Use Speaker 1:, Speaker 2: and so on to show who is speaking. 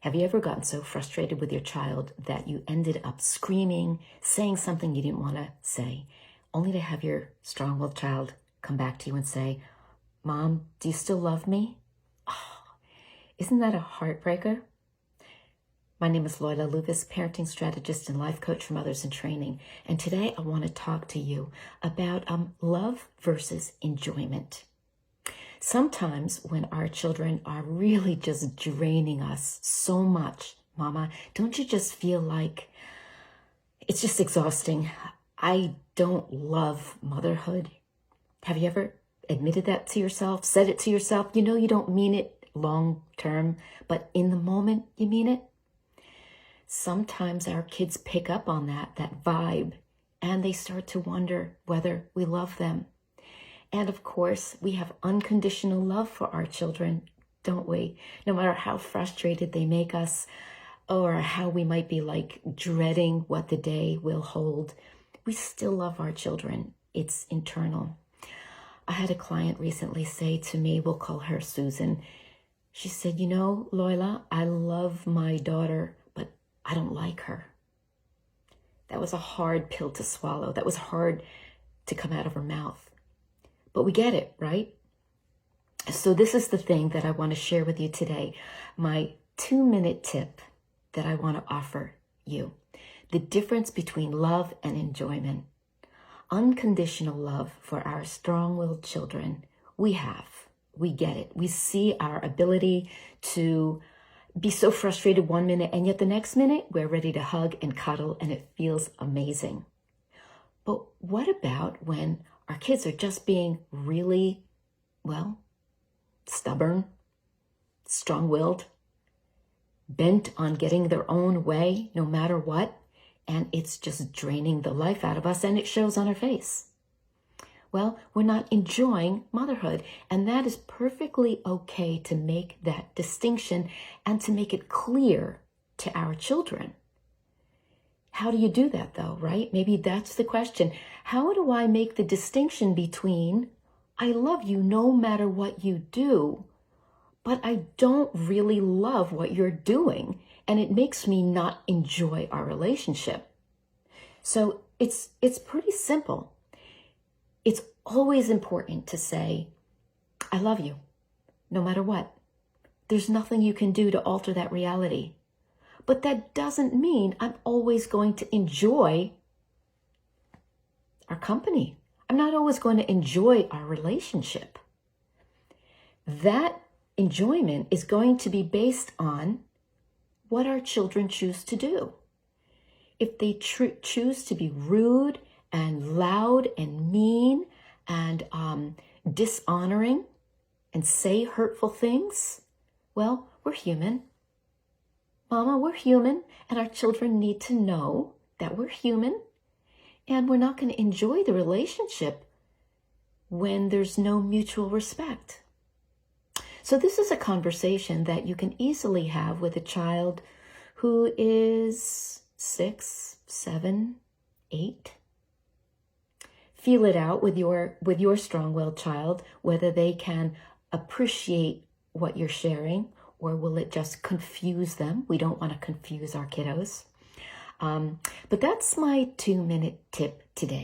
Speaker 1: Have you ever gotten so frustrated with your child that you ended up screaming, saying something you didn't want to say, only to have your strong-willed child come back to you and say, "Mom, do you still love me?" Oh, isn't that a heartbreaker? My name is Loyola Lucas, parenting strategist and life coach for mothers in training. And today I want to talk to you about love versus enjoyment. Sometimes when our children are really just draining us so much, Mama, don't you just feel like it's just exhausting? I don't love motherhood. Have you ever admitted that to yourself, said it to yourself? You know you don't mean it long term, but in the moment you mean it? Sometimes our kids pick up on that vibe, and they start to wonder whether we love them. And of course, we have unconditional love for our children, don't we? No matter how frustrated they make us or how we might be like dreading what the day will hold, we still love our children. It's internal. I had a client recently say to me, we'll call her Susan. She said, "You know, Loyola, I love my daughter, but I don't like her." That was a hard pill to swallow. That was hard to come out of her mouth. But we get it, right? So this is the thing that I want to share with you today. My 2-minute tip that I want to offer you. The difference between love and enjoyment. Unconditional love for our strong-willed children. We get it. We see our ability to be so frustrated one minute, and yet the next minute we're ready to hug and cuddle, and it feels amazing. But what about when our kids are just being really, stubborn, strong-willed, bent on getting their own way no matter what, and it's just draining the life out of us, and it shows on our face? Well, we're not enjoying motherhood, and that is perfectly okay to make that distinction and to make it clear to our children. How do you do that though, right? Maybe that's the question. How do I make the distinction between I love you no matter what you do, but I don't really love what you're doing, and it makes me not enjoy our relationship? So it's pretty simple. It's always important to say, I love you, no matter what. There's nothing you can do to alter that reality. But that doesn't mean I'm always going to enjoy our company. I'm not always going to enjoy our relationship. That enjoyment is going to be based on what our children choose to do. If they choose to be rude and loud and mean and dishonoring and say hurtful things, well, we're human. Mama, we're human, and our children need to know that we're human, and we're not going to enjoy the relationship when there's no mutual respect. So this is a conversation that you can easily have with a child who is 6, 7, 8. Feel it out with your strong-willed child, whether they can appreciate what you're sharing, or will it just confuse them? We don't want to confuse our kiddos. But that's my 2-minute tip today.